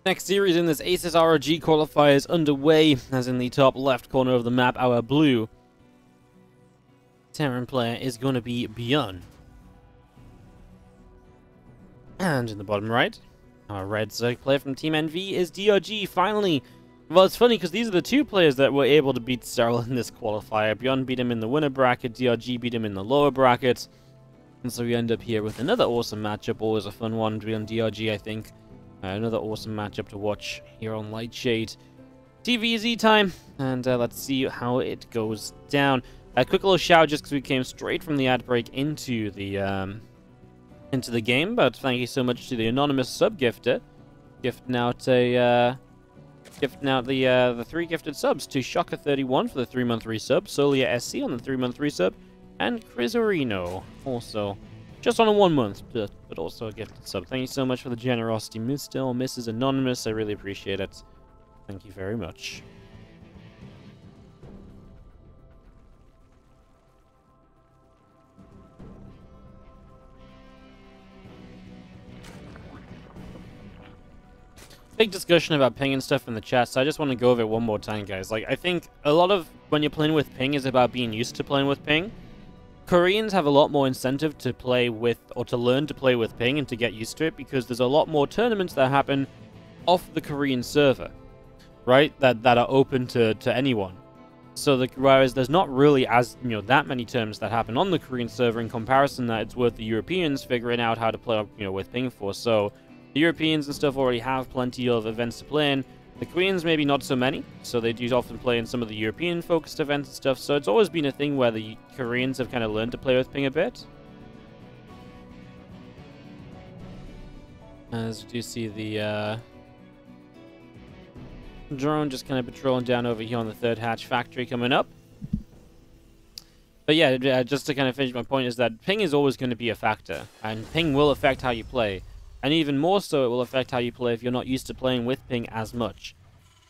Next series in this ASUS ROG Qualifiers underway, as in the top left corner of the map, our blue Terran player is going to be ByuN. And in the bottom right, our red Zerg player from Team NV is DRG, finally. Well, it's funny because these are the two players that were able to beat Serral in this qualifier. ByuN beat him in the winner bracket, DRG beat him in the lower bracket. And so we end up here with another awesome matchup, always a fun one, ByuN DRG, I think. Another awesome matchup to watch here on Lightshade. TvZ time, and let's see how it goes down. A quick little shout just because we came straight from the ad break into the game, but thank you so much to the anonymous sub gifter, gifting out the 3 gifted subs to Shocker31 for the 3-month resub, Solia SC on the 3-month resub, and Crisorino also just on a 1-month, but also a gifted sub. Thank you so much for the generosity, Mr. or Mrs. Anonymous. I really appreciate it. Thank you very much. Big discussion about ping and stuff in the chat, so I just want to go over it one more time, guys. Like, I think a lot of when you're playing with ping is about being used to playing with ping. Koreans have a lot more incentive to play with, or to learn to play with ping and to get used to it, because there's a lot more tournaments that happen off the Korean server, right? That are open to anyone. So whereas there's not really as, that many tournaments that happen on the Korean server in comparison that it's worth the Europeans figuring out how to play, with ping for. So the Europeans and stuff already have plenty of events to play in. The Koreans maybe not so many, so they do often play in some of the European-focused events and stuff, so it's always been a thing where the Koreans have kind of learned to play with ping a bit. As you do see the drone just kind of patrolling down over here on the third hatch factory coming up. But yeah, just to kind of finish my point is that ping is always going to be a factor, and ping will affect how you play. And even more so, it will affect how you play if you're not used to playing with ping as much.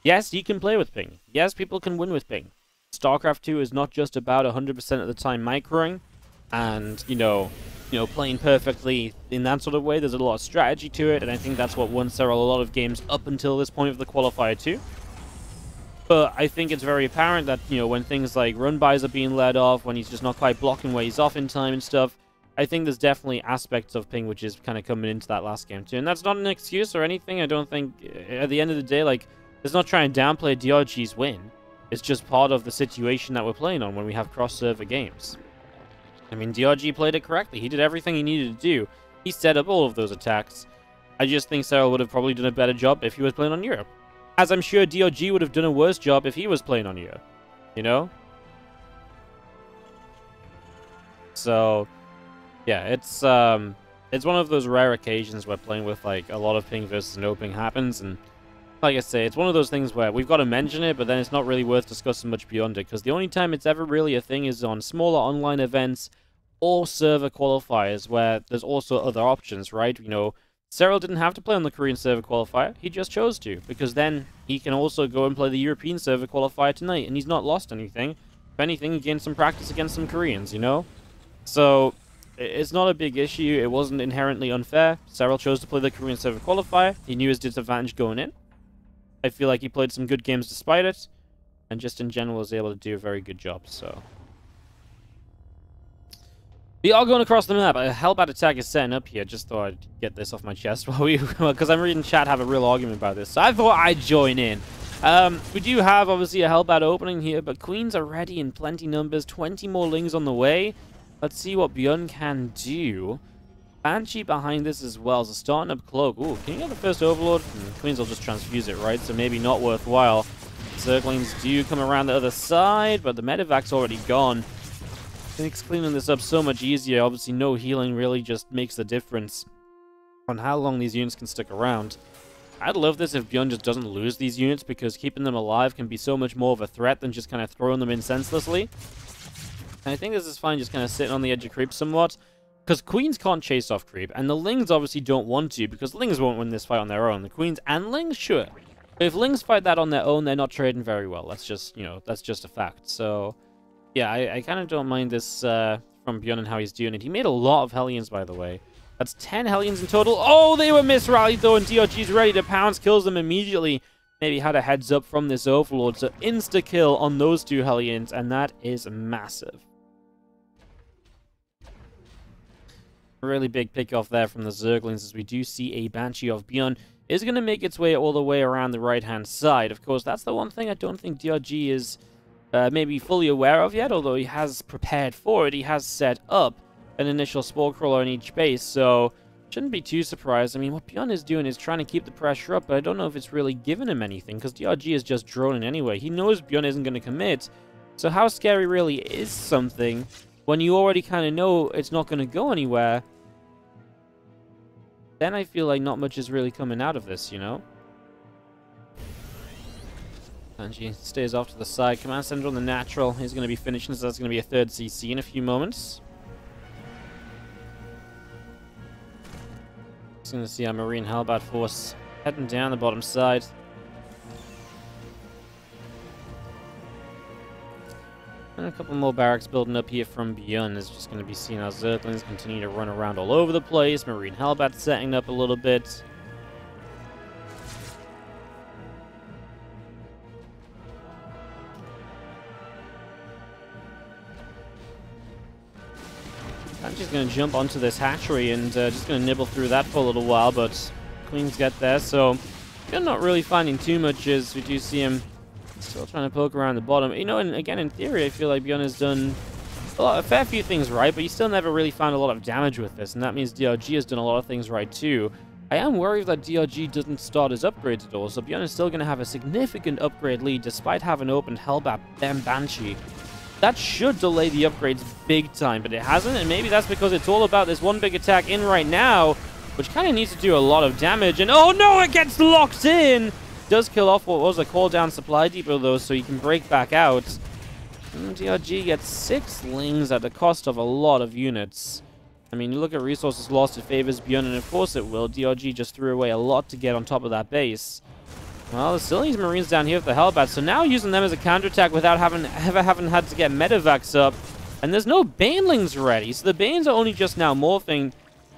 Yes, you can play with ping. Yes, people can win with ping. Starcraft 2 is not just about 100% of the time microing and, playing perfectly in that sort of way. There's a lot of strategy to it, and I think that's what won Serral a lot of games up until this point of the qualifier 2. But I think it's very apparent that, when things like run-bys are being led off, when he's just not quite blocking where he's off in time and stuff, I think there's definitely aspects of ping which is kind of coming into that last game too. And that's not an excuse or anything. I don't think, at the end of the day, it's not trying to downplay DRG's win. It's just part of the situation that we're playing on when we have cross-server games. I mean, DRG played it correctly. He did everything he needed to do. He set up all of those attacks. I just think Serral would have probably done a better job if he was playing on Europe. As I'm sure DRG would have done a worse job if he was playing on Europe. So yeah, it's one of those rare occasions where playing with a lot of ping versus no ping happens, and like I say, it's one of those things where we've got to mention it, but then it's not really worth discussing much beyond it, because the only time it's ever really a thing is on smaller online events or server qualifiers where there's also other options, right? Serral didn't have to play on the Korean server qualifier, he just chose to, because then he can also go and play the European server qualifier tonight, and he's not lost anything. If anything, he gained some practice against some Koreans, So it's not a big issue. It wasn't inherently unfair. Serral chose to play the Korean server qualifier. He knew his disadvantage going in. I feel like he played some good games despite it, and just in general was able to do a very good job, so. We are going across the map. A Hellbat attack is setting up here. Just thought I'd get this off my chest while because I'm reading chat have a real argument about this, so I thought I'd join in. We do have, obviously, a Hellbat opening here, but Queens are ready in plenty numbers. 20 more Lings on the way. Let's see what ByuN can do. Banshee behind this as well. So starting up Cloak. Ooh, can you get the first Overlord? Queens will just transfuse it, right? So maybe not worthwhile. Circlings do come around the other side, but the medevac's already gone. Makes cleaning this up so much easier. Obviously, no healing really just makes the difference on how long these units can stick around. I'd love this if ByuN just doesn't lose these units, because keeping them alive can be so much more of a threat than just kind of throwing them in senselessly. And I think this is fine just kind of sitting on the edge of creep somewhat, because Queens can't chase off creep, and the Lings obviously don't want to, because Lings won't win this fight on their own. The Queens and Lings, sure. But if Lings fight that on their own, they're not trading very well. That's just, that's just a fact. So, yeah, I kind of don't mind this from ByuN and how he's doing it. He made a lot of Hellions, by the way. That's 10 Hellions in total. Oh, they were misrallied though, and DRG's ready to pounce, kills them immediately. Maybe had a heads up from this Overlord, so insta-kill on those 2 Hellions, and that is massive. Really big pick off there from the Zerglings, as we do see a Banshee of ByuN is going to make its way all the way around the right-hand side. Of course, that's the one thing I don't think DRG is maybe fully aware of yet, although he has prepared for it. He has set up an initial Spore Crawler on each base, so shouldn't be too surprised. I mean, what ByuN is doing is trying to keep the pressure up, but I don't know if it's really giving him anything, because DRG is just droning anyway. He knows ByuN isn't going to commit, so how scary really is something when you already kind of know it's not going to go anywhere? Then I feel like not much is really coming out of this, you know? Banshee stays off to the side. Command Center on the natural. He's going to be finishing, so that's going to be a 3rd CC in a few moments. Just going to see our Marine Hellbat force heading down the bottom side. And a couple more barracks building up here from ByuN. Is just going to be seeing our Zerglings continue to run around all over the place. Marine Hellbat setting up a little bit. I'm just going to jump onto this hatchery and just going to nibble through that for a little while, but Queens get there, so I'm not really finding too much as we do see him still trying to poke around the bottom. You know, and again, in theory, I feel like ByuN has done a fair few things right, but you still never really found a lot of damage with this, and that means DRG has done a lot of things right too. I am worried that DRG doesn't start his upgrades at all, so ByuN is still going to have a significant upgrade lead despite having opened Hellbat and Banshee. That should delay the upgrades big time, but it hasn't, and maybe that's because it's all about this one big attack in right now, which kind of needs to do a lot of damage, and oh no, it gets locked in! Does kill off what was a call down supply depot though, so you can break back out. And DRG gets 6 Lings at the cost of a lot of units. I mean, you look at resources lost, it favors ByuN, and of course it will. DRG just threw away a lot to get on top of that base. Well, there's still these Marines down here with the Hellbats, so now using them as a counterattack without ever having had to get medevacs up. And there's no Banelings ready, so the Banes are only just now morphing.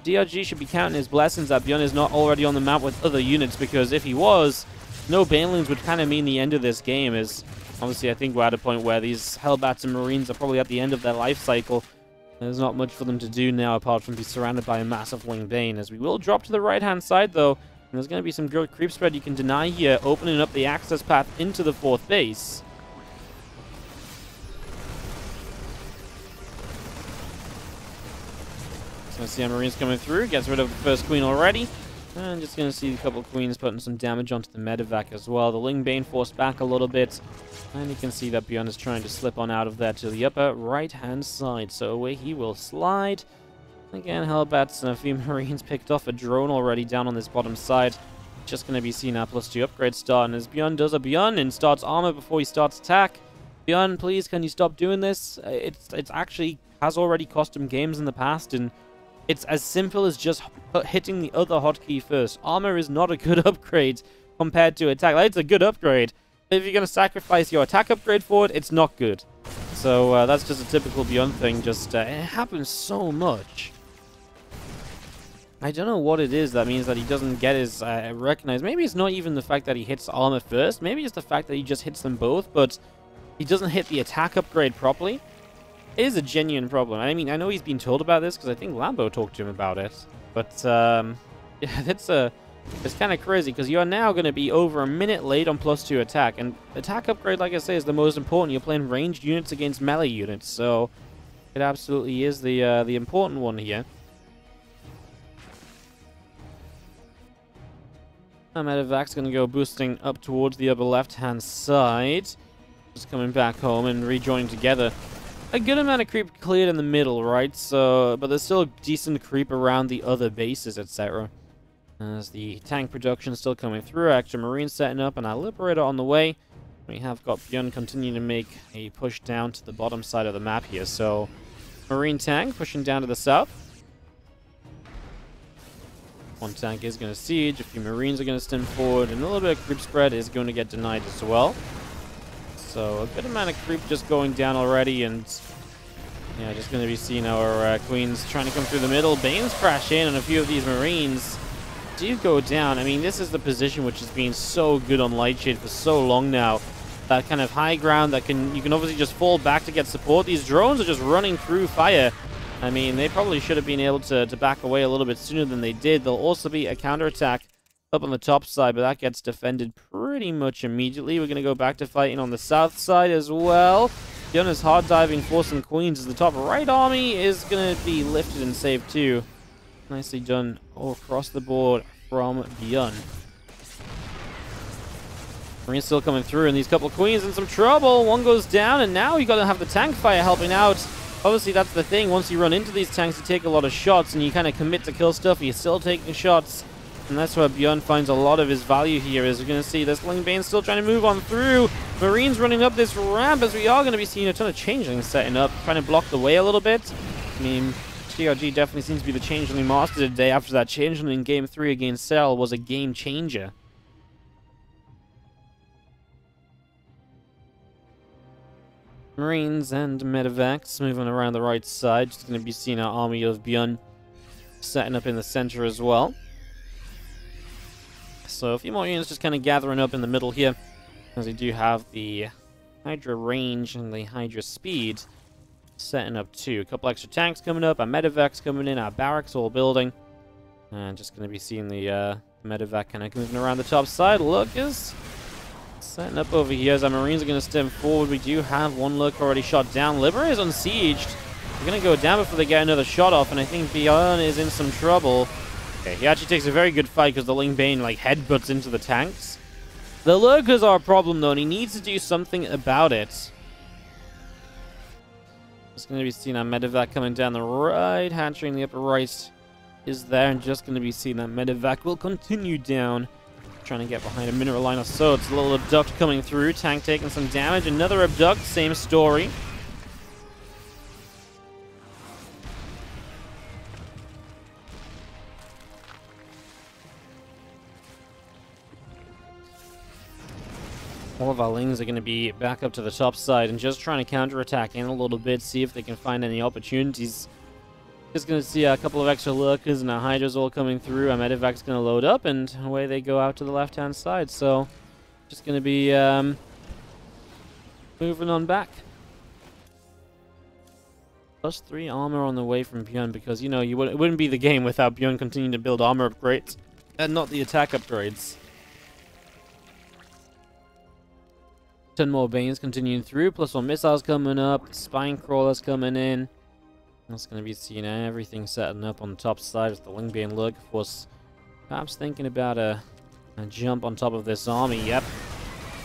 DRG should be counting his blessings that ByuN is not already on the map with other units, because if he was, no Banelings would kind of mean the end of this game. Is obviously, I think we're at a point where these Hellbats and Marines are probably at the end of their life cycle. There's not much for them to do now apart from be surrounded by a massive wing Bane. As we will drop to the right-hand side, though, and there's going to be some good creep spread you can deny here, opening up the access path into the 4th base. So see our Marines coming through, gets rid of the first Queen already. And just going to see a couple of Queens putting some damage onto the medevac as well. The Ling Bane forced back a little bit. And you can see that ByuN is trying to slip on out of there to the upper right-hand side. So away he will slide. Again, Hellbats and a few Marines picked off a drone already down on this bottom side. Just going to be seeing our +2 upgrade start. And as ByuN does a ByuN and starts armor before he starts attack. ByuN, please, can you stop doing this? It's actually has already cost him games in the past, and it's as simple as just hitting the other hotkey first. Armor is not a good upgrade compared to attack. Like, it's a good upgrade, but if you're going to sacrifice your attack upgrade for it, it's not good. So that's just a typical ByuN thing. Just it happens so much. I don't know what it is that means that he doesn't get his recognized. Maybe it's not even the fact that he hits armor first. Maybe it's the fact that he just hits them both, but he doesn't hit the attack upgrade properly. It is a genuine problem. I mean, I know he's been told about this because I think Lambo talked to him about it. But yeah, it's kind of crazy because you are now going to be over a minute late on +2 attack, and attack upgrade, like I say, is the most important. You're playing ranged units against melee units, so it absolutely is the important one here. Medevac's going to go boosting up towards the upper left-hand side. Just coming back home and rejoining together. A good amount of creep cleared in the middle, right? So, but there's still decent creep around the other bases, etc. As the tank production is still coming through, extra Marines setting up, and our Liberator on the way. We have got ByuN continuing to make a push down to the bottom side of the map here. So, Marine tank pushing down to the south. One tank is going to siege, a few Marines are going to stem forward, and a little bit of creep spread is going to get denied as well. So a good amount of creep just going down already, and Yeah, just going to be seeing our Queens trying to come through the middle. Banes crash in, and a few of these Marines do go down. I mean, this is the position which has been so good on Lightshade for so long now. That kind of high ground that you can obviously just fall back to get support. These drones are just running through fire. I mean, they probably should have been able to back away a little bit sooner than they did. There'll also be a counterattack up on the top side, but that gets defended pretty much immediately. We're going to go back to fighting on the south side as well. ByuN is hard diving for some Queens as the top right army is going to be lifted and saved too. Nicely done all across the board from ByuN. Marines still coming through, and these couple of Queens in some trouble. One goes down, and now you got to have the tank fire helping out. Obviously, that's the thing. Once you run into these tanks, you take a lot of shots, and you kind of commit to kill stuff. You're still taking shots, and that's where ByuN finds a lot of his value here. As you're going to see, this Bane still trying to move on through. Marines running up this ramp, as we are going to be seeing a ton of changelings setting up, trying to block the way a little bit. I mean, DRG definitely seems to be the changeling master today after that changeling in Game 3 against Serral was a game changer. Marines and medevacs moving around the right side. Just going to be seeing our army of ByuN setting up in the center as well. So a few more units just kind of gathering up in the middle here, as we do have the Hydra range and the Hydra speed setting up too. A couple extra tanks coming up, our medevacs coming in, our barracks all building. And just going to be seeing the medevac kind of moving around the top side. Lurkers setting up over here as our Marines are going to stem forward. We do have one lurker already shot down. Libera is unsieged. They're going to go down before they get another shot off, and I think ByuN is in some trouble. Okay, he actually takes a very good fight because the Bane like headbutts into the tanks. The lurkers are a problem though, and he needs to do something about it. Just going to be seeing our medevac coming down the right. Hatchery in the upper right is there, and just going to be seeing that medevac will continue down. Trying to get behind a mineral line or so. It's a little abduct coming through. Tank taking some damage. Another abduct. Same story. All of our Lings are going to be back up to the top side and just trying to counterattack in a little bit, see if they can find any opportunities. Just going to see a couple of extra lurkers and our Hydras all coming through. Our medevac's going to load up, and away they go out to the left-hand side. So, just going to be moving on back. +3 armor on the way from ByuN, because, you know, it wouldn't be the game without ByuN continuing to build armor upgrades and not the attack upgrades. 10 more Banes continuing through, +1 missiles coming up, spine crawlers coming in. That's going to be seeing everything setting up on the top side with the Bane lurk force. Perhaps thinking about a jump on top of this army. Yep.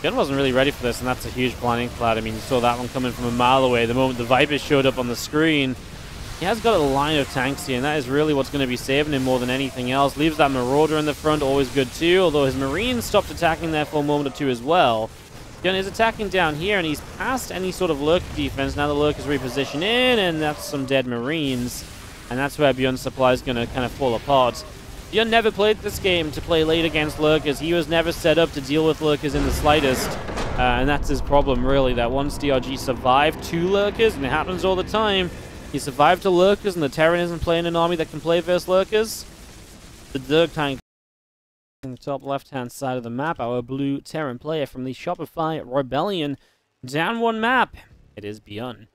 ByuN wasn't really ready for this, and that's a huge planning cloud. I mean, you saw that one coming from a mile away. The moment the Vipers showed up on the screen, he has got a line of tanks here, and that is really what's going to be saving him more than anything else. Leaves that Marauder in the front, always good too, although his Marines stopped attacking there for a moment or two as well. ByuN is attacking down here, and he's past any sort of lurk defense. Now the lurk is repositioned in, and that's some dead Marines. And that's where ByuN's supply is going to kind of fall apart. ByuN never played this game to play late against lurkers. He was never set up to deal with lurkers in the slightest. And that's his problem, really, that once DRG survived 2 lurkers, and it happens all the time, he survived to lurkers, and the Terran isn't playing an army that can play versus lurkers. The Dirk tank on the top left-hand side of the map, our blue Terran player from the Shopify Rebellion. Down 1 map. It is ByuN.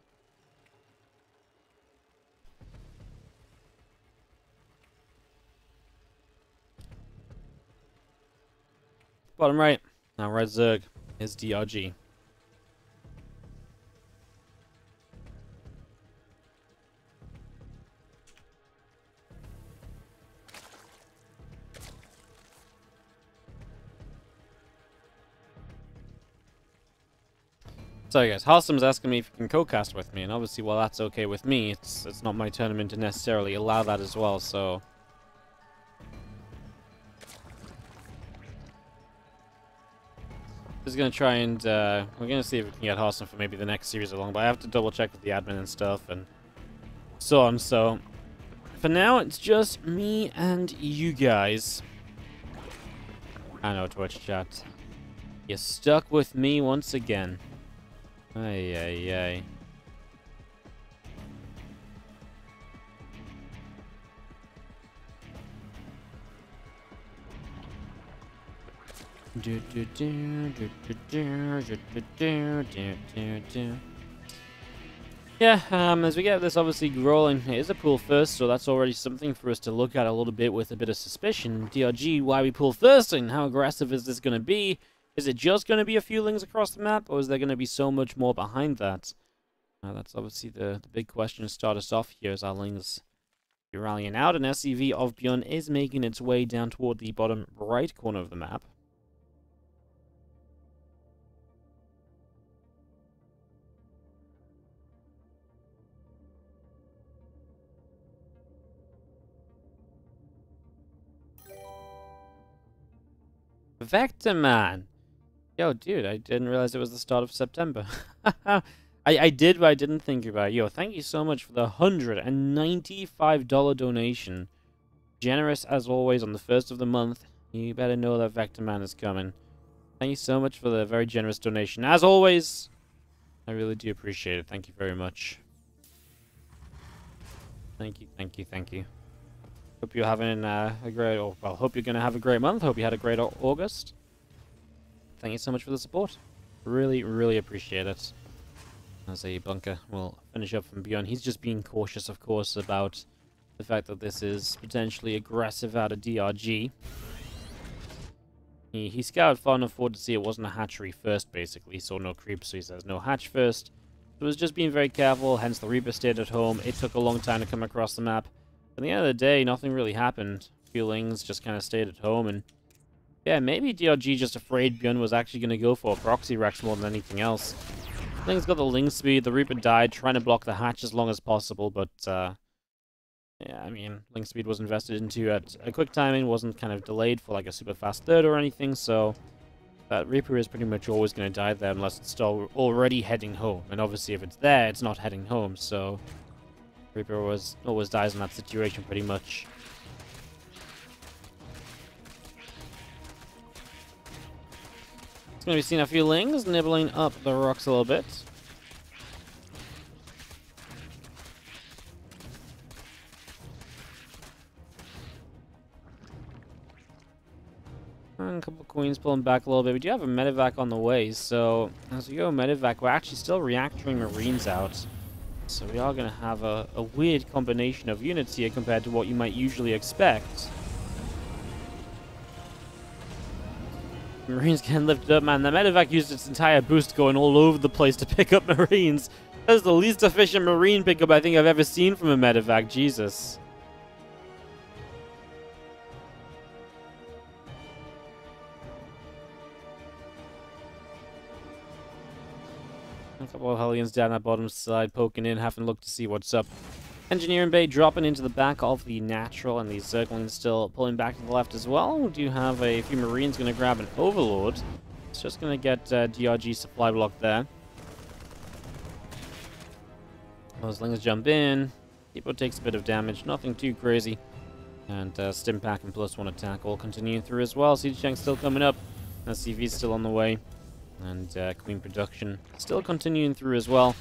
Bottom right. Now Red Zerg is DRG. So guys, Harsum's asking me if he can co-cast with me, and obviously, while that's okay with me, it's not my tournament to necessarily allow that as well, so... Just gonna try and, we're gonna see if we can get Harsum for maybe the next series along, but I have to double check with the admin and stuff, and so on, so... For now, it's just me and you guys. I know, Twitch chat. You're stuck with me once again. Ay, ay, ay. Yeah, as we get this obviously rolling, it is a pool first, so that's already something for us to look at a little bit with a bit of suspicion. DRG, why we pool first, and how aggressive is this going to be? Is it just going to be a few lings across the map, or is there going to be so much more behind that? That's obviously the big question to start us off here as our lings are rallying out, and SCV of ByuN is making its way down toward the bottom right corner of the map. Vector Man! Yo, dude, I didn't realize it was the start of September. I did, but I didn't think about it. Yo, thank you so much for the $195 donation. Generous as always on the first of the month. You better know that Vector Man is coming. Thank you so much for the very generous donation. As always, I really do appreciate it. Thank you very much. Thank you, thank you, thank you. Hope you're having a great, well, hope you're going to have a great month. Hope you had a great August. Thank you so much for the support. Really, really appreciate it. As a bunker, we'll finish up from ByuN. He's just being cautious, of course, about the fact that this is potentially aggressive out of DRG. He scouted far enough forward to see it wasn't a hatchery first, basically. He saw no creeps, so he says no hatch first. So it was just being very careful, hence the Reaper stayed at home. It took a long time to come across the map. At the end of the day, nothing really happened. Feelings just kind of stayed at home, and yeah, maybe DRG just afraid ByuN was actually going to go for a proxy Rex more than anything else. Thing's got the ling speed, the Reaper died, trying to block the hatch as long as possible, but yeah, I mean, ling speed was invested into at a quick timing, wasn't kind of delayed for like a super fast third or anything, so that Reaper is pretty much always going to die there unless it's still already heading home, and obviously if it's there, it's not heading home, so Reaper always dies in that situation pretty much. It's going to be seeing a few lings nibbling up the rocks a little bit. And a couple of queens pulling back a little bit. We do have a medevac on the way, so as we go medevac, we're actually still reactoring marines out. So we are going to have a weird combination of units here compared to what you might usually expect. Marines getting lifted up, man. The medevac used its entire boost going all over the place to pick up Marines. That's the least efficient Marine pickup I think I've ever seen from a medevac. Jesus. A couple of Hellions down that bottom side, poking in, having a look to see what's up. Engineering Bay dropping into the back of the Natural, and the Zergling still pulling back to the left as well. We do have a few Marines going to grab an Overlord. It's just going to get DRG supply block there. Those Lings jump in. Depot takes a bit of damage, nothing too crazy. And Stim Pack and +1 attack all continuing through as well. Siege Tank still coming up. SCV's still on the way. And Queen production still continuing through as well.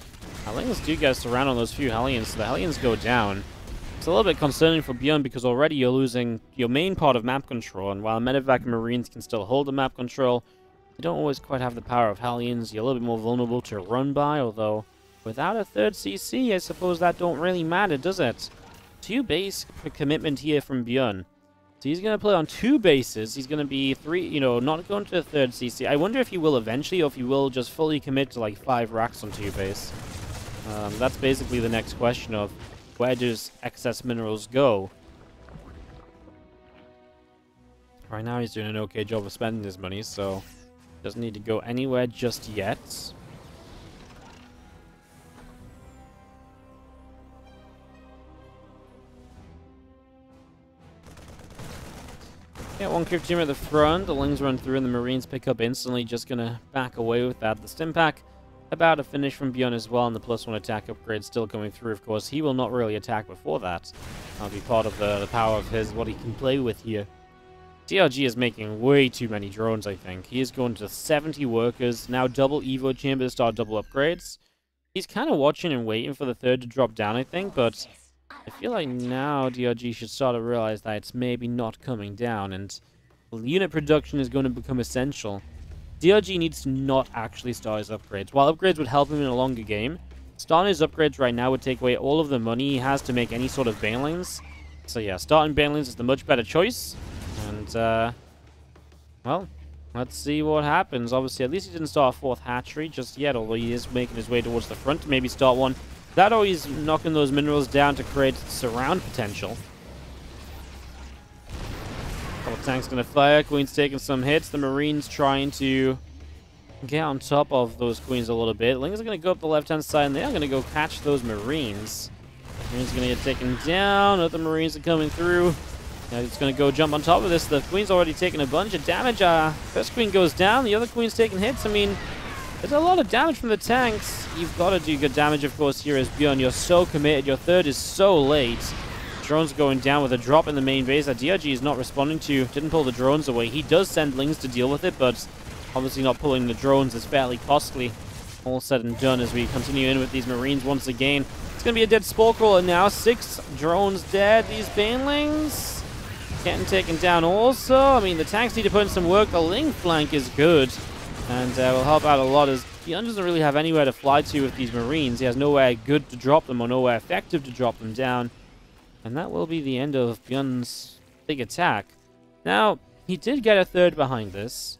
Lings do get surrounded on those few Hellions, so the Hellions go down. It's a little bit concerning for ByuN because already you're losing your main part of map control, and while medevac and Marines can still hold the map control, you don't always quite have the power of Hellions. You're a little bit more vulnerable to run by, although without a third CC, I suppose that don't really matter, does it? 2 base commitment here from ByuN. So he's going to play on 2 bases. He's going to be 3, you know, not going to a third CC. I wonder if he will eventually, or if he will just fully commit to like 5 racks on 2 base. That's basically the next question of where does excess minerals go? Right now he's doing an okay job of spending his money, so doesn't need to go anywhere just yet. Yeah, 1 crypt team at the front. The Lings run through and the Marines pick up instantly. Just gonna back away with that. The Stim Pack about a finish from ByuN as well, and the +1 attack upgrade still coming through. Of course, he will not really attack before that. That'll be part of the power of his, what he can play with here. DRG is making way too many drones, I think. He is going to 70 workers, now double Evo chambers, start double upgrades. He's kind of watching and waiting for the third to drop down, I think, but I feel like now DRG should start to realize that it's maybe not coming down, and unit production is going to become essential. DRG needs to not actually start his upgrades. While upgrades would help him in a longer game, starting his upgrades right now would take away all of the money he has to make any sort of banelings. So yeah, starting banelings is the much better choice. And, well, let's see what happens. Obviously, at least he didn't start a 4th hatchery just yet, although he is making his way towards the front to maybe start one. That or he's knocking those minerals down to create surround potential. Couple tanks gonna fire. Queen's taking some hits. The Marines trying to get on top of those Queens a little bit. Ling's gonna go up the left-hand side, and they are gonna go catch those Marines. Marines gonna get taken down. Other Marines are coming through. Now he's gonna go jump on top of this. The Queen's already taking a bunch of damage. First Queen goes down. The other Queen's taking hits. I mean, there's a lot of damage from the tanks. You've got to do good damage, of course, here as ByuN. You're so committed. Your 3rd is so late. Drones going down with a drop in the main base that DRG is not responding to. Didn't pull the drones away. He does send Lings to deal with it, but obviously not pulling the drones is fairly costly. All said and done as we continue in with these Marines once again. It's going to be a dead Spore Crawler now. 6 drones dead. These Banelings getting taken down also. I mean, the tanks need to put in some work. The Ling flank is good and will help out a lot as ByuN doesn't really have anywhere to fly to with these Marines. He has nowhere good to drop them or nowhere effective to drop them down. And that will be the end of ByuN's big attack. Now, he did get a 3rd behind this.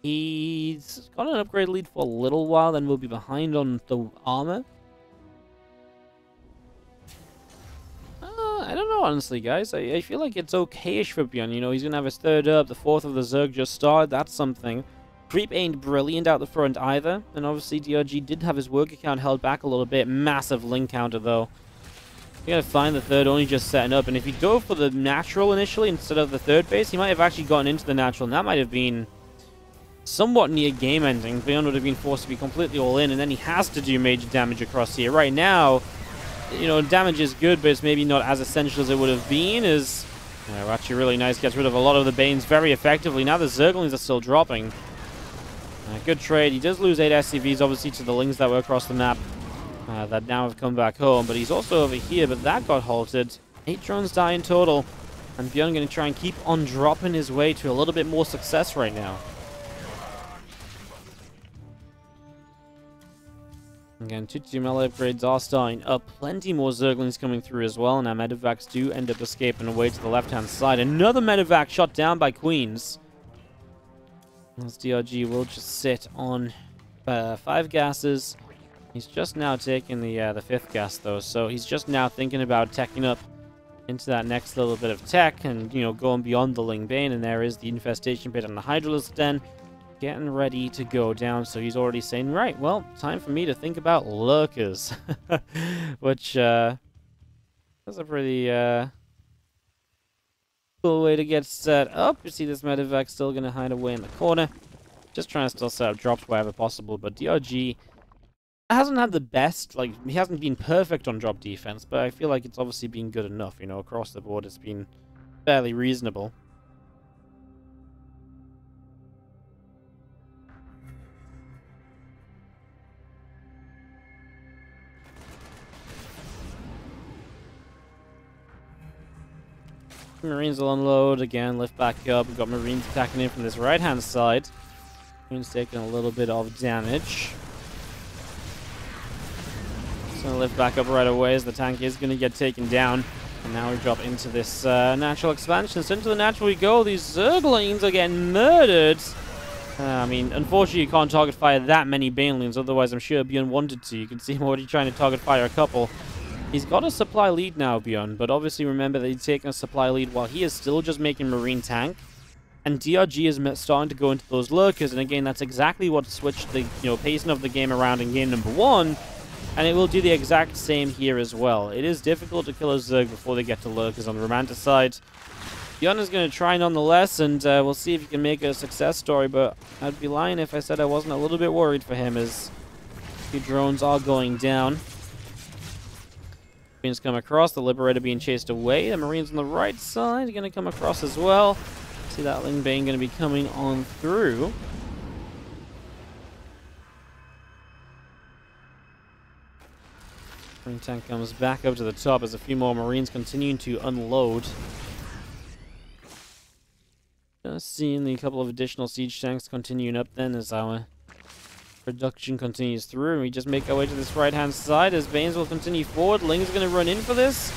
He's got an upgrade lead for a little while, then we'll be behind on the armor. I don't know, honestly, guys. I feel like it's okay-ish for ByuN. You know, he's going to have his 3rd up. The 4th of the Zerg just started. That's something. Creep ain't brilliant out the front either. And obviously, DRG did have his work account held back a little bit. Massive Ling counter, though. You gotta find the 3rd only just setting up, and if you go for the natural initially instead of the 3rd base, he might have actually gotten into the natural, and that might have been somewhat near game ending. ByuN would have been forced to be completely all in, and then he has to do major damage across here. Right now, you know, damage is good, but it's maybe not as essential as it would have been. Is actually really nice, gets rid of a lot of the Banes very effectively. Now the Zerglings are still dropping. Good trade. He does lose 8 SCVs, obviously, to the Lings that were across the map. That now have come back home, but he's also over here, but that got halted. 8 drones die in total, and ByuN going to try and keep on dropping his way to a little bit more success right now. Again, 2 melee upgrades are starting up. Plenty more Zerglings coming through as well, and our medevacs do end up escaping away to the left-hand side. Another medevac shot down by Queens. As DRG will just sit on 5 gases. He's just now taking the 5th gas, though, so he's just now thinking about teching up into that next little bit of tech and, you know, going beyond the Ling Bane, and there is the Infestation Pit and the Hydralisk Den getting ready to go down, so he's already saying, right, well, time for me to think about lurkers, which, that's a pretty, cool way to get set up. You see this medevac still going to hide away in the corner, just trying to still set up drops wherever possible, but DRG hasn't had the best, like, he hasn't been perfect on drop defense, but I feel like it's obviously been good enough, you know, across the board it's been fairly reasonable. Marines will unload again, lift back up. We've got Marines attacking in from this right-hand side. Marines taking a little bit of damage. Just gonna lift back up right away as the tank is gonna get taken down. And now we drop into this natural expansion. So into the natural we go. These Zerglings are getting murdered. I mean, unfortunately you can't target fire that many Banelings, otherwise I'm sure ByuN wanted to. You can see him already trying to target fire a couple. He's got a supply lead now, ByuN, but obviously remember that he's taking a supply lead while he is still just making Marine tank. And DRG is starting to go into those lurkers, and again, that's exactly what switched the pacing of the game around in game number 1. And it will do the exact same here as well. It is difficult to kill a Zerg before they get to lurkers on the Romanticide. ByuN is going to try nonetheless, and we'll see if he can make it a success story, but I'd be lying if I said I wasn't a little bit worried for him, as the drones are going down. Marines come across, the Liberator being chased away. The Marines on the right side are going to come across as well. See that Ling Bane going to be coming on through. Marine tank comes back up to the top as a few more Marines continuing to unload. Seeing the couple of additional siege tanks continuing up then as our production continues through, and we just make our way to this right-hand side as Banes will continue forward. Ling's going to run in for this.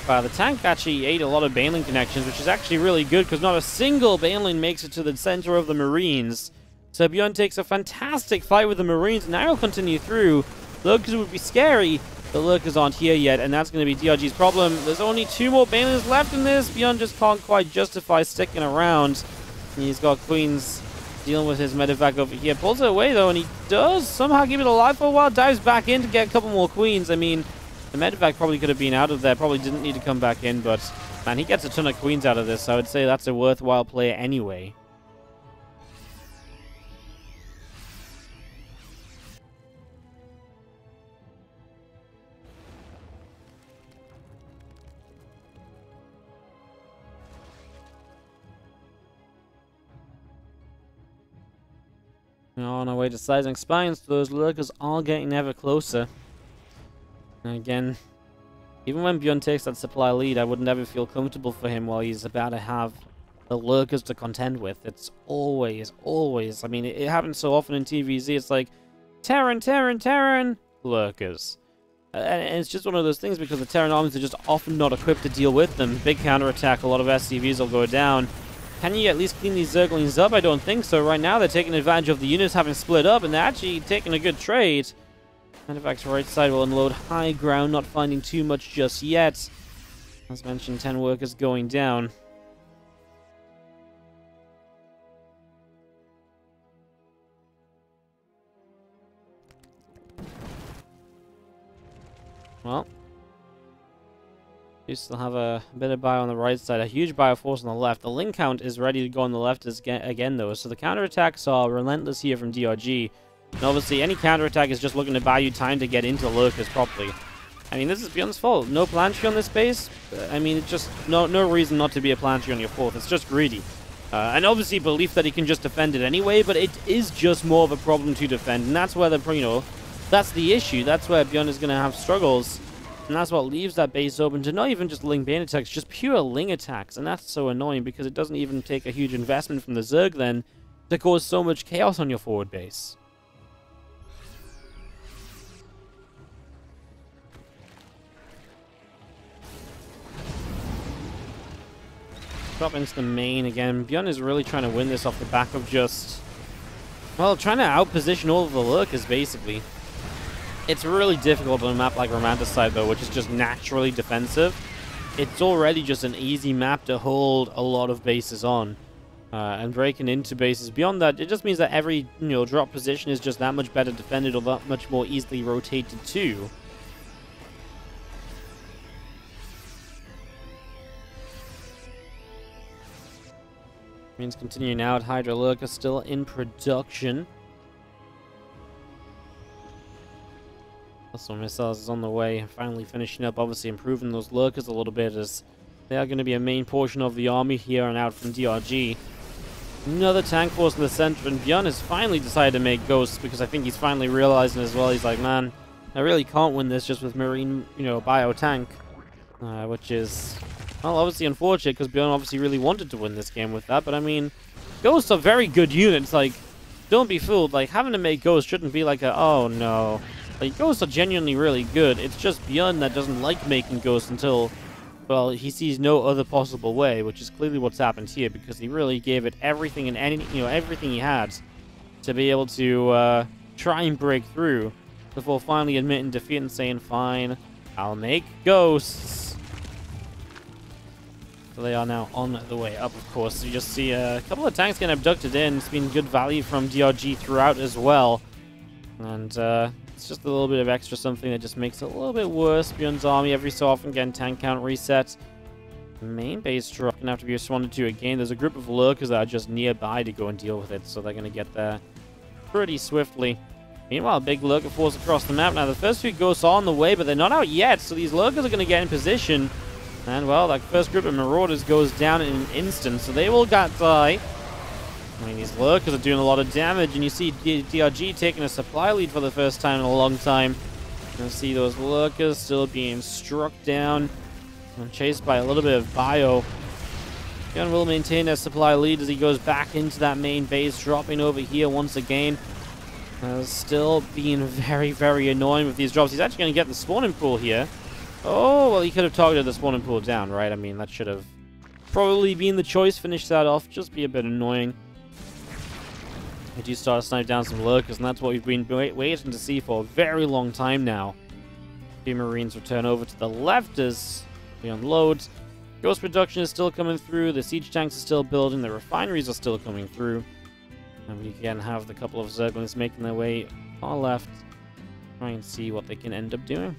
The tank actually ate a lot of Baneling connections, which is actually really good because not a single Baneling makes it to the center of the Marines. So ByuN takes a fantastic fight with the Marines, and now he'll continue through. Lurkers would be scary, but Lurkers aren't here yet, and that's going to be DRG's problem. There's only 2 more Banelings left in this. ByuN just can't quite justify sticking around. He's got Queens dealing with his medevac over here. Pulls it away, though, and he does somehow keep it alive for a while. Dives back in to get a couple more Queens. I mean, the medevac probably could have been out of there. Probably didn't need to come back in, but, man, he gets a ton of Queens out of this, so I would say that's a worthwhile play anyway. On our way to sizing spines, those lurkers are getting ever closer. And again, even when ByuN takes that supply lead, I would never feel comfortable for him while he's about to have the lurkers to contend with. It's always, I mean, it happens so often in TvZ, it's like, Terran, lurkers. And it's just one of those things because the Terran armies are just often not equipped to deal with them. Big counterattack, a lot of SCVs will go down. Can you at least clean these Zerglings up? I don't think so. Right now, they're taking advantage of the units having split up, and they're actually taking a good trade. Medevac's right side will unload high ground, not finding too much just yet. As mentioned, 10 workers going down. Well, you still have a bit of bio on the right side, a huge bio force on the left. The link count is ready to go on the left again, though. So the counterattacks are relentless here from DRG. And obviously, any counterattack is just looking to buy you time to get into lurkers properly. I mean, this is ByuN's fault. No plantry on this base. I mean, it's just no reason not to be a plantry on your 4th. It's just greedy. And obviously, belief that he can just defend it anyway, but it is just more of a problem to defend. And that's where that's the issue. That's where ByuN is going to have struggles. And that's what leaves that base open to not even just Ling Bane attacks, just pure Ling attacks. And that's so annoying because it doesn't even take a huge investment from the Zerg then to cause so much chaos on your forward base. Drop into the main again. ByuN is really trying to win this off the back of just, well, trying to outposition all of the lurkers, basically. It's really difficult on a map like Romanticide, though, which is just naturally defensive. It's already just an easy map to hold a lot of bases on. And breaking into bases. Beyond that, it just means that every, drop position is just that much better defended or that much more easily rotated too. Means continuing out. Hydra Lurker still in production. Also, missiles is on the way, finally finishing up, obviously improving those lurkers a little bit as they are going to be a main portion of the army here and out from DRG. Another tank force in the center, and ByuN has finally decided to make ghosts because I think he's finally realizing as well, he's like, man, I really can't win this just with Marine, bio tank, which is, well, obviously unfortunate because ByuN obviously really wanted to win this game with that, but I mean, ghosts are very good units, like, don't be fooled, like, having to make ghosts shouldn't be like a, oh no. Like, ghosts are genuinely really good. It's just ByuN that doesn't like making ghosts until, well, he sees no other possible way, which is clearly what's happened here because he really gave it everything and everything he had to be able to try and break through before finally admitting defeat and saying, fine, I'll make ghosts. So they are now on the way up, of course. So you just see a couple of tanks getting abducted in. It's been good value from DRG throughout as well. And it's just a little bit of extra something that just makes it a little bit worse. ByuN's army every so often getting tank count reset. Main base drop gonna have to be responded to again. There's a group of lurkers that are just nearby to go and deal with it, so they're gonna get there pretty swiftly. Meanwhile, big lurker force across the map. Now the first few ghosts are on the way, but they're not out yet, so these lurkers are gonna get in position. And well, that first group of marauders goes down in an instant, so they will die. I mean, these lurkers are doing a lot of damage, and you see DRG taking a supply lead for the first time in a long time. You see those lurkers still being struck down and chased by a little bit of bio. ByuN will maintain their supply lead as he goes back into that main base, dropping over here once again. Still being very, very annoying with these drops. He's actually going to get the spawning pool here. Oh, well, he could have targeted the spawning pool down, right? I mean, that should have probably been the choice. Finish that off. Just be a bit annoying. They do start to snipe down some lurkers, and that's what we've been waiting to see for a very long time now. The Marines return over to the left as we unload. Ghost production is still coming through. The siege tanks are still building. The refineries are still coming through. And we again have the couple of Zerglings making their way far left. Try and see what they can end up doing.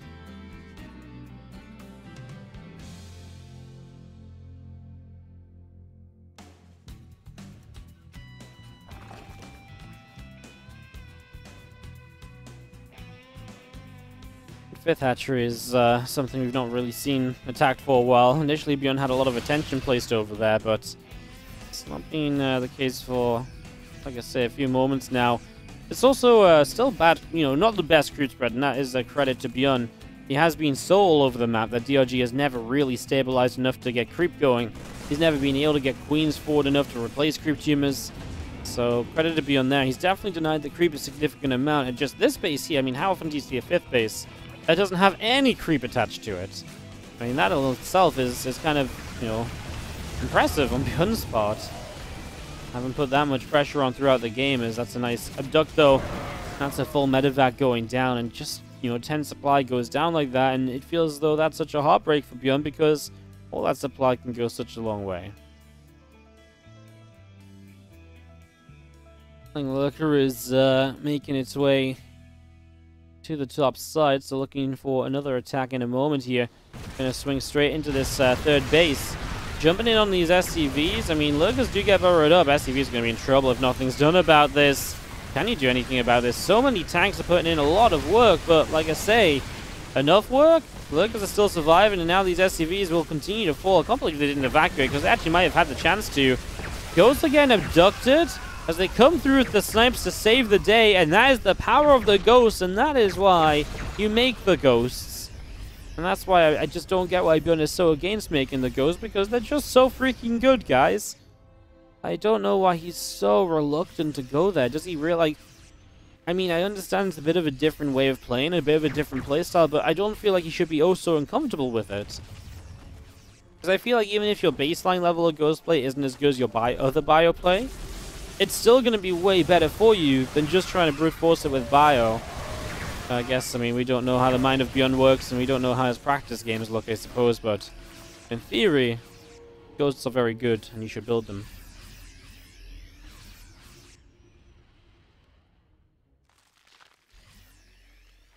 Fifth hatchery is something we've not really seen attacked for a while. Initially, ByuN had a lot of attention placed over there, but it's not been the case for, like I say, a few moments now. It's also still bad, you know, not the best creep spread, and that is a credit to ByuN. He has been so all over the map that DRG has never really stabilized enough to get creep going. He's never been able to get queens forward enough to replace creep tumors. So credit to ByuN there. He's definitely denied the creep a significant amount. And just this base here, I mean, how often do you see a fifth base that doesn't have any creep attached to it? I mean, that in itself is kind of, you know, impressive on ByuN's part. Haven't put that much pressure on throughout the game, as that's a nice abduct, though. That's a full medevac going down, and just, you know, 10 supply goes down like that, and it feels as though that's such a heartbreak for ByuN because all that supply can go such a long way. Lurker is making its way to the top side, so looking for another attack in a moment here. Gonna swing straight into this third base. Jumping in on these SCVs, I mean, Lurkers do get burrowed up. SCVs are gonna be in trouble if nothing's done about this. Can you do anything about this? So many tanks are putting in a lot of work, but like I say, enough work? Lurkers are still surviving, and now these SCVs will continue to fall. I can't believe they didn't evacuate, because they actually might have had the chance to. Ghosts again abducted as they come through with the snipes to save the day, and that is the power of the ghosts, and that is why you make the ghosts. And that's why I just don't get why ByuN is so against making the ghosts, because they're just so freaking good, guys. I don't know why he's so reluctant to go there. Does he really, I mean, I understand it's a bit of a different way of playing, a bit of a different playstyle, but I don't feel like he should be oh so uncomfortable with it. Because I feel like even if your baseline level of ghost play isn't as good as your other bio play, it's still going to be way better for you than just trying to brute force it with bio. I guess, I mean, we don't know how the mind of ByuN works, and we don't know how his practice games look, I suppose, but in theory, ghosts are very good, and you should build them.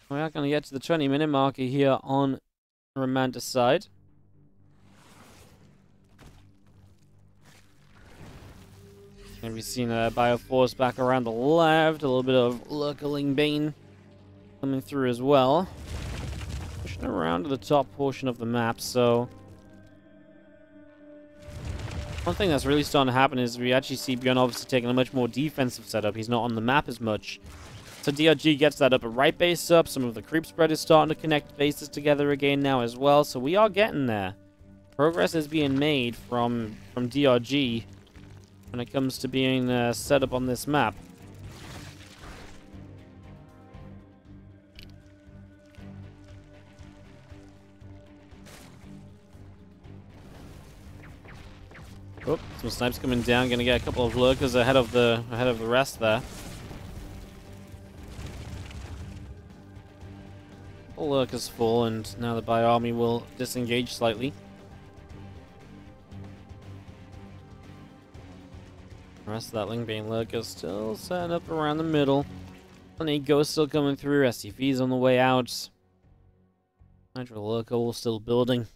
We are going to get to the 20-minute marker here on Ramanta's side. And we've seen Bioforce back around the left, a little bit of Lurkerling Bane coming through as well. Pushing around to the top portion of the map, so one thing that's really starting to happen is we actually see ByuN obviously taking a much more defensive setup. He's not on the map as much. So DRG gets that upper right base up. Some of the creep spread is starting to connect bases together again now as well. So we are getting there. Progress is being made from DRG when it comes to being set up on this map. Oh, some snipes coming down. Gonna get a couple of lurkers ahead of the rest there. All lurkers full, and now the Bio army will disengage slightly. The rest of that Lingbane lurker still setting up around the middle. Plenty of ghosts still coming through. SCV's on the way out. Hydra lurker all still building.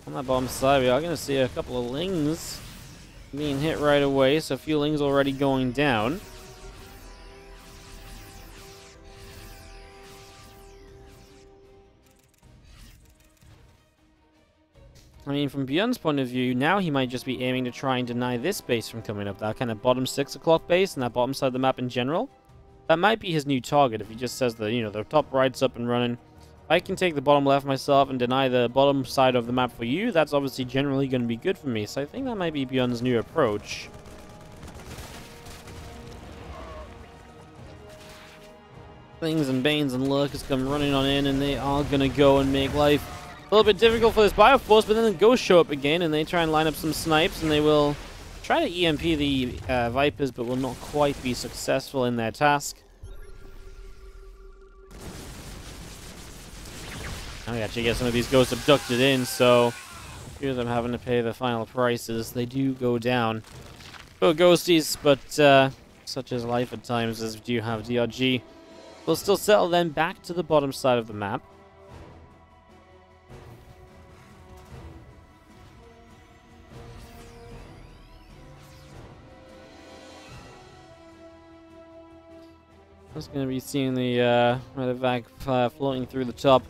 On that bottom side, we are going to see a couple of lings being hit right away, so a few lings already going down. I mean, from ByuN's point of view, now he might just be aiming to try and deny this base from coming up. That kind of bottom 6 o'clock base and that bottom side of the map in general. That might be his new target if he just says that, you know, the top right's up and running. I can take the bottom left myself and deny the bottom side of the map for you, that's obviously generally going to be good for me. So I think that might be ByuN's new approach. Things and Banes and Lurkers come running on in, and they are going to go and make life a little bit difficult for this Bioforce, but then the Ghosts show up again, and they try and line up some snipes, and they will try to EMP the Vipers, but will not quite be successful in their task. Now we actually get some of these Ghosts abducted in, so a few of them having to pay the final prices. They do go down. Oh, Ghosties, but such is life at times, as we do have DRG. We'll still settle then back to the bottom side of the map. I was going to be seeing the medevac floating through the top.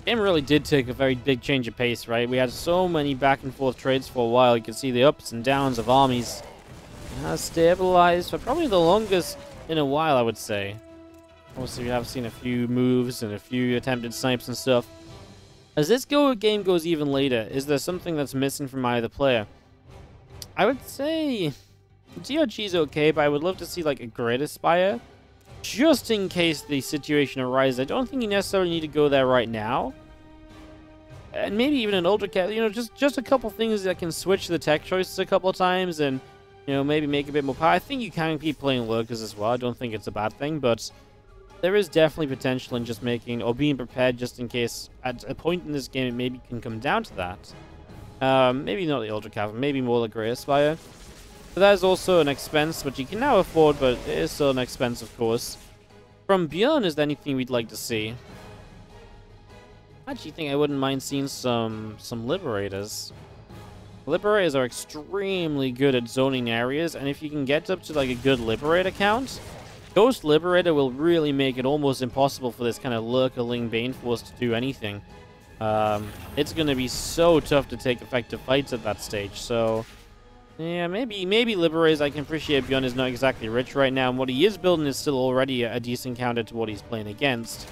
Game really did take a very big change of pace, right? We had so many back and forth trades for a while. You could see the ups and downs of armies. It has stabilized for probably the longest in a while, I would say. Obviously, we have seen a few moves and a few attempted snipes and stuff. As this game goes even later, is there something that's missing from either player? I would say DRG is okay, but I would love to see like a Great Aspire, just in case the situation arises. I don't think you necessarily need to go there right now. And maybe even an Ultra Cap, you know, just a couple things that can switch the tech choices a couple of times and, you know, maybe make a bit more power. I think you can keep playing Lurkers as well. I don't think it's a bad thing, but there is definitely potential in just making, or being prepared just in case at a point in this game it maybe can come down to that. Maybe not the Ultra Cap, maybe more the Great Aspire. But that is also an expense, which you can now afford, but it is still an expense, of course. From ByuN, is there anything we'd like to see? I actually think I wouldn't mind seeing some Liberators. Liberators are extremely good at zoning areas, and if you can get up to like a good Liberator count, Ghost Liberator will really make it almost impossible for this kind of Lurkerling Bane Force to do anything. It's going to be so tough to take effective fights at that stage, so yeah, maybe Liberators. I can appreciate ByuN is not exactly rich right now, and what he is building is still already a decent counter to what he's playing against.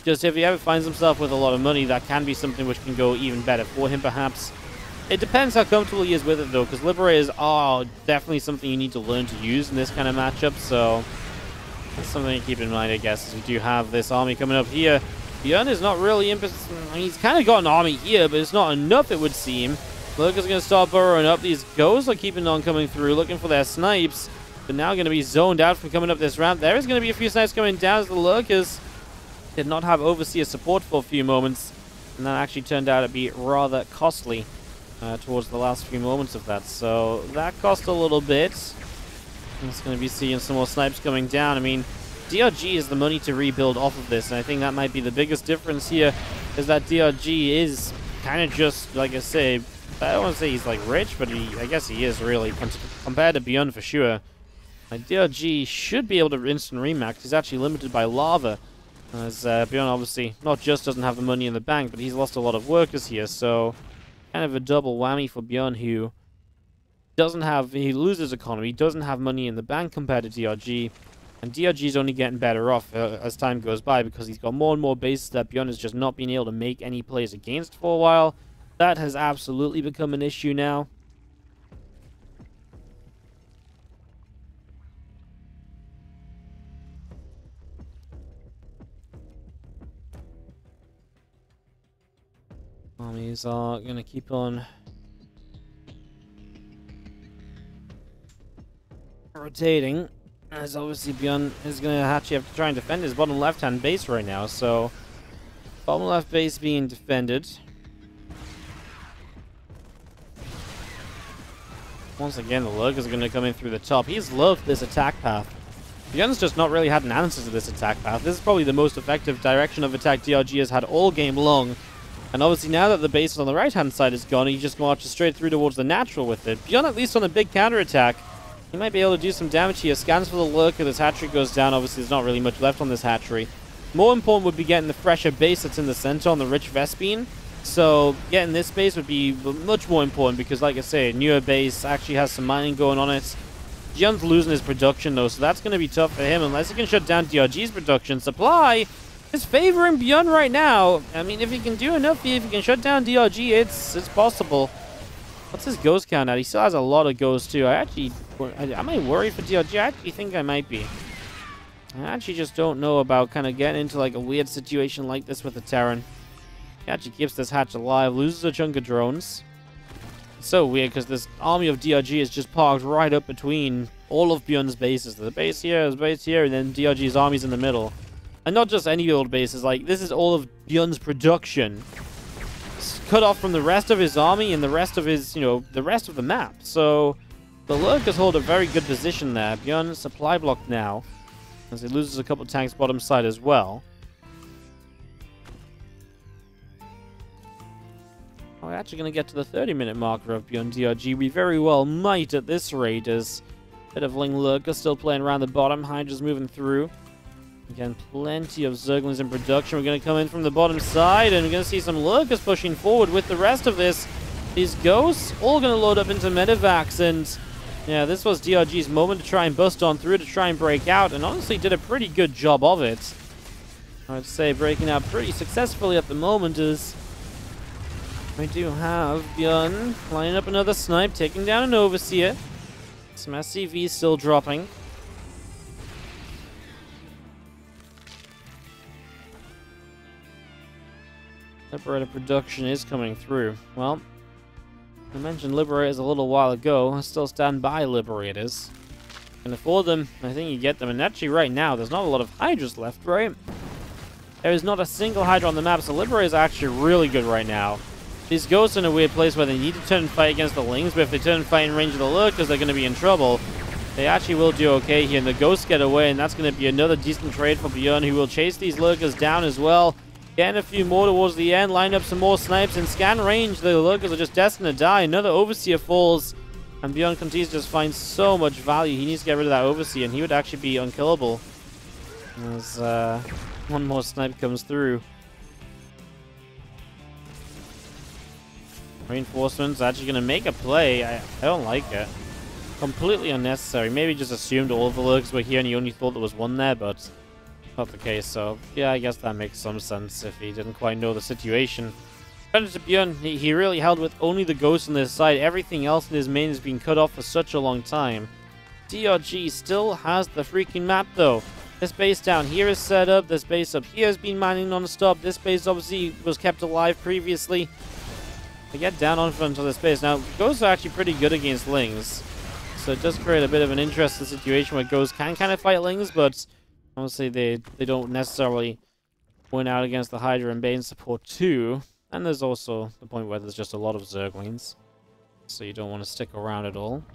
Just if he ever finds himself with a lot of money, that can be something which can go even better for him, perhaps. It depends how comfortable he is with it, though, because Liberators are definitely something you need to learn to use in this kind of matchup, so that's something to keep in mind, I guess, as we do have this army coming up here. ByuN is not really interested. I mean, he's kind of got an army here, but it's not enough, it would seem. Lurkers are going to start burrowing up. These Ghosts are keeping on coming through, looking for their snipes, but now going to be zoned out from coming up this ramp. There is going to be a few snipes coming down as the Lurkers did not have Overseer support for a few moments, and that actually turned out to be rather costly towards the last few moments of that. So that cost a little bit. It's going to be seeing some more snipes coming down. I mean, DRG is the money to rebuild off of this, and I think that might be the biggest difference here, is that DRG is kind of just, like I say, I don't want to say he's like rich, but I guess he is really, compared to ByuN for sure. Like, DRG should be able to instant remax. He's actually limited by lava, as ByuN obviously not just doesn't have the money in the bank, but he's lost a lot of workers here, so kind of a double whammy for ByuN, who doesn't have, he loses economy, doesn't have money in the bank compared to DRG, and DRG is only getting better off as time goes by, because he's got more and more bases that ByuN has just not been able to make any plays against for a while. That has absolutely become an issue now. Armies are going to keep on rotating, as obviously ByuN is going to actually have to try and defend his bottom left-hand base right now. So, bottom left base being defended. Once again, the Lurkers are going to come in through the top. He's loved this attack path. ByuN's just not really had an answer to this attack path. This is probably the most effective direction of attack DRG has had all game long. And obviously now that the base on the right-hand side is gone, he just marches straight through towards the natural with it. ByuN, at least on a big counter-attack, he might be able to do some damage here. Scans for the Lurker. This hatchery goes down. Obviously, there's not really much left on this hatchery. More important would be getting the fresher base that's in the center on the rich Vespine. So getting this base would be much more important because, like I say, newer base actually has some mining going on it. ByuN's losing his production, though, so that's going to be tough for him unless he can shut down DRG's production. Supply It's favoring ByuN right now. I mean, if he can do enough here, if he can shut down DRG, it's possible. What's his ghost count at? He still has a lot of ghosts too. Am I worried for DRG? I actually think I might be. I actually just don't know about kind of getting into like a weird situation like this with the Terran. He actually keeps this hatch alive, loses a chunk of drones. It's so weird because this army of DRG is just parked right up between all of ByuN's bases. The base here, his base here, and then DRG's army's in the middle. And not just any old bases, like this is all of ByuN's production. It's cut off from the rest of his army and the rest of his, the rest of the map. So the Lurkers hold a very good position there. ByuN supply blocked now, as he loses a couple of tanks bottom side as well. We're actually going to get to the 30-minute marker of ByuN DRG. We very well might at this rate, as a bit of Ling Lurker still playing around the bottom. Hydra's moving through. Again, plenty of Zerglings in production. We're going to come in from the bottom side, and we're going to see some Lurkers pushing forward with the rest of this. These Ghosts all going to load up into Medivacs, and yeah, this was DRG's moment to try and bust on through, to try and break out, and honestly did a pretty good job of it. I'd say breaking out pretty successfully at the moment, as we do have ByuN lining up another snipe, taking down an Overseer. Some SCVs still dropping. Liberator production is coming through. Well, I mentioned Liberators a little while ago. I still stand by Liberators. Can afford them. I think you get them. And actually right now, there's not a lot of Hydras left, right? There is not a single Hydra on the map, so Liberators are actually really good right now. These Ghosts are in a weird place where they need to turn and fight against the Lings, but if they turn and fight in range of the Lurkers, they're going to be in trouble. They actually will do okay here, and the Ghosts get away, and that's going to be another decent trade for ByuN, who will chase these Lurkers down as well. Getting a few more towards the end, line up some more snipes in scan range. The Lurkers are just destined to die. Another Overseer falls, and ByuN continues to just find so much value. He needs to get rid of that Overseer, and he would actually be unkillable. As one more snipe comes through. Reinforcements actually going to make a play. I don't like it. Completely unnecessary. Maybe just assumed all of the Lurkers were here and he only thought there was one there, but not the case. So yeah, I guess that makes some sense if he didn't quite know the situation. Credit to ByuN, he really held with only the Ghosts on this side. Everything else in his main has been cut off for such a long time. DRG still has the freaking map though. This base down here is set up. This base up here has been mining non-stop. This base obviously was kept alive previously. They get down on front of this base. Now, Ghosts are actually pretty good against Lings. So it does create a bit of an interesting situation where Ghosts can kind of fight Lings, but honestly they don't necessarily win out against the Hydra and Bane support too. And there's also the point where there's just a lot of Zerglings. So you don't want to stick around at all.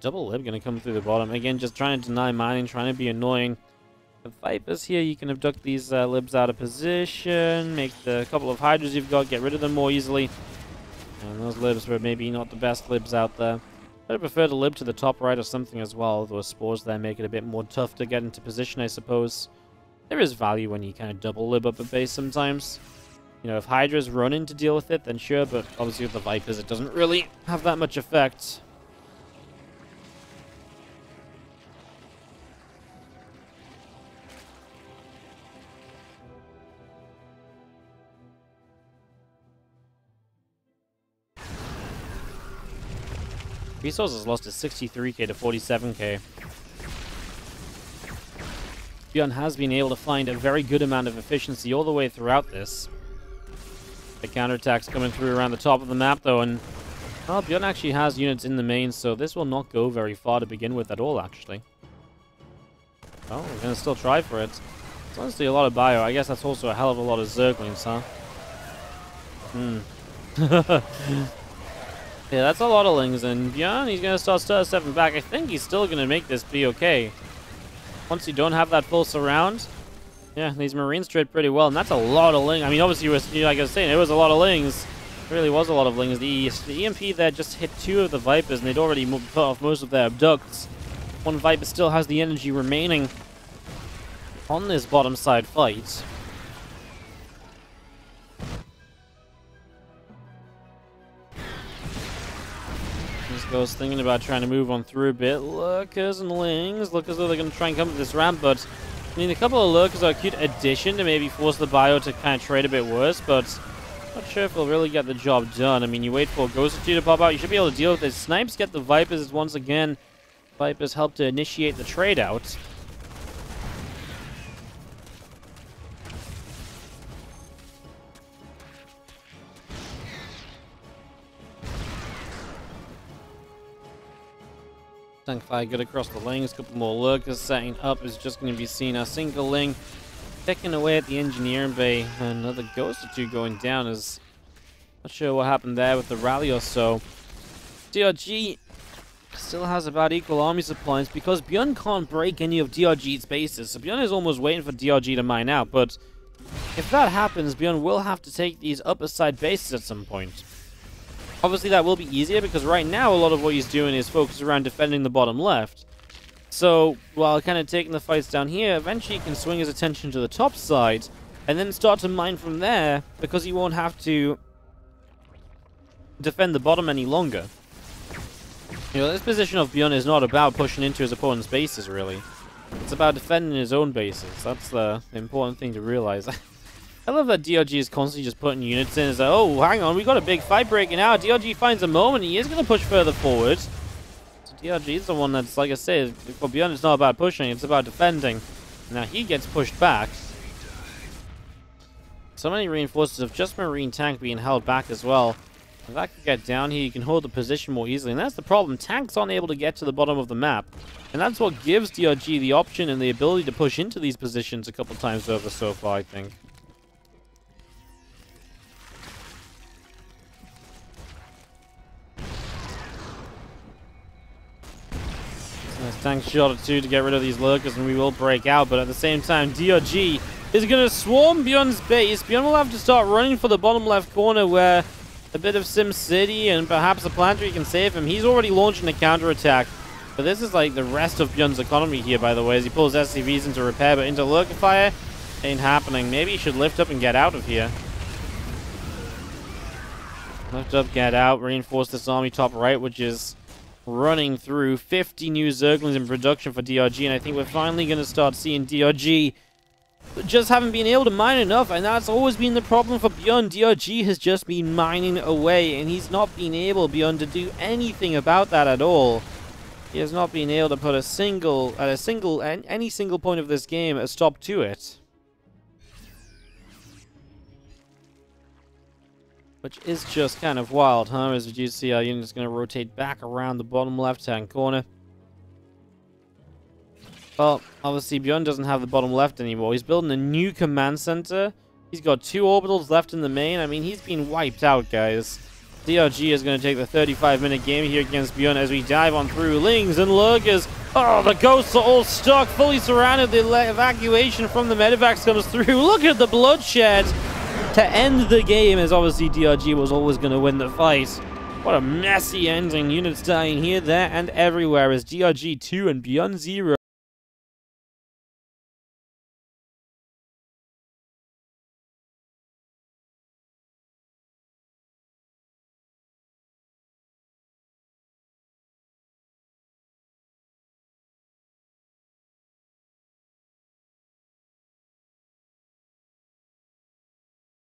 Double Lib going to come through the bottom. Again, just trying to deny mining, trying to be annoying. The Vipers here, you can abduct these Libs out of position, make the couple of Hydras you've got, get rid of them more easily. And those Libs were maybe not the best Libs out there. I'd prefer to Lib to the top right or something as well. Those spores there make it a bit more tough to get into position, I suppose. There is value when you kind of double Lib up a base sometimes. You know, if Hydras run in to deal with it, then sure, but obviously with the Vipers, it doesn't really have that much effect. Resources lost to 63k to 47k. ByuN has been able to find a very good amount of efficiency all the way throughout this. The counterattacks coming through around the top of the map though, and well, ByuN actually has units in the main, so this will not go very far to begin with at all, actually. Oh, we're going to still try for it. It's honestly a lot of bio. I guess that's also a hell of a lot of Zerglings, huh? Yeah, that's a lot of Lings, and ByuN, he's going to start stepping back. I think he's still going to make this be okay. Once you don't have that full surround, yeah, these Marines trade pretty well, and that's a lot of Lings. I mean, obviously, like I was saying, it was a lot of Lings. It really was a lot of Lings. The EMP there just hit 2 of the Vipers, and they'd already put off most of their abducts. One Viper still has the energy remaining on this bottom side fight. This goes thinking about trying to move on through a bit. Lurkers and Lings look as though they're going to try and come to this ramp, but I mean, a couple of Lurkers are a cute addition to maybe force the Bio to kind of trade a bit worse, but not sure if they'll really get the job done. I mean, you wait for a Ghost or two to pop out, you should be able to deal with it. Snipes get the Vipers once again. Vipers help to initiate the trade out. Fire good across the lanes. A couple more Lurkers setting up is just going to be seen. A single Ling picking away at the engineering bay. Another Ghost or two going down. Is not sure what happened there with the rally or so. DRG still has about equal army supplies because ByuN can't break any of DRG's bases. So ByuN is almost waiting for DRG to mine out. But if that happens, ByuN will have to take these upper side bases at some point. Obviously, that will be easier because right now a lot of what he's doing is focused around defending the bottom left. So, while kind of taking the fights down here, eventually he can swing his attention to the top side and then start to mine from there because he won't have to defend the bottom any longer. You know, this position of ByuN is not about pushing into his opponent's bases, really. It's about defending his own bases. That's the important thing to realize. I love that DRG is constantly just putting units in. It's like, oh, hang on, we got a big fight breaking out. DRG finds a moment. He is going to push further forward. So DRG is the one that's, like I said, for ByuN, it's not about pushing. It's about defending. Now he gets pushed back. So many reinforcements of just Marine tank being held back as well. If that can get down here, you can hold the position more easily. And that's the problem. Tanks aren't able to get to the bottom of the map. And that's what gives DRG the option and the ability to push into these positions a couple times over so far, I think. Nice tank shot or two to get rid of these Lurkers and we will break out, but at the same time, DRG is going to swarm ByuN's base. ByuN will have to start running for the bottom left corner where a bit of Sim City and perhaps a planetary can save him. He's already launching a counterattack, but this is like the rest of ByuN's economy here, by the way, as he pulls SCVs into repair, but into Lurker fire ain't happening. Maybe he should lift up and get out of here. Lift up, get out, reinforce this army top right, which is running through 50 new Zerglings in production for DRG, and I think we're finally going to start seeing DRG just haven't been able to mine enough, and that's always been the problem for ByuN. DRG has just been mining away, and he's not been able, ByuN, to do anything about that at all. He has not been able to put any single point of this game a stop to it. Which is just kind of wild, huh? As you see, our unit's going to rotate back around the bottom left-hand corner. Well, obviously, ByuN doesn't have the bottom left anymore. He's building a new command center. He's got 2 orbitals left in the main. I mean, he's been wiped out, guys. DRG is going to take the 35-minute game here against ByuN as we dive on through Lings and Lurkers. Oh, the Ghosts are all stuck, fully surrounded. The evacuation from the Medivacs comes through. Look at the bloodshed to end the game, as obviously DRG was always going to win the fight. What a messy ending. Units dying here, there, and everywhere as DRG 2 and ByuN 0.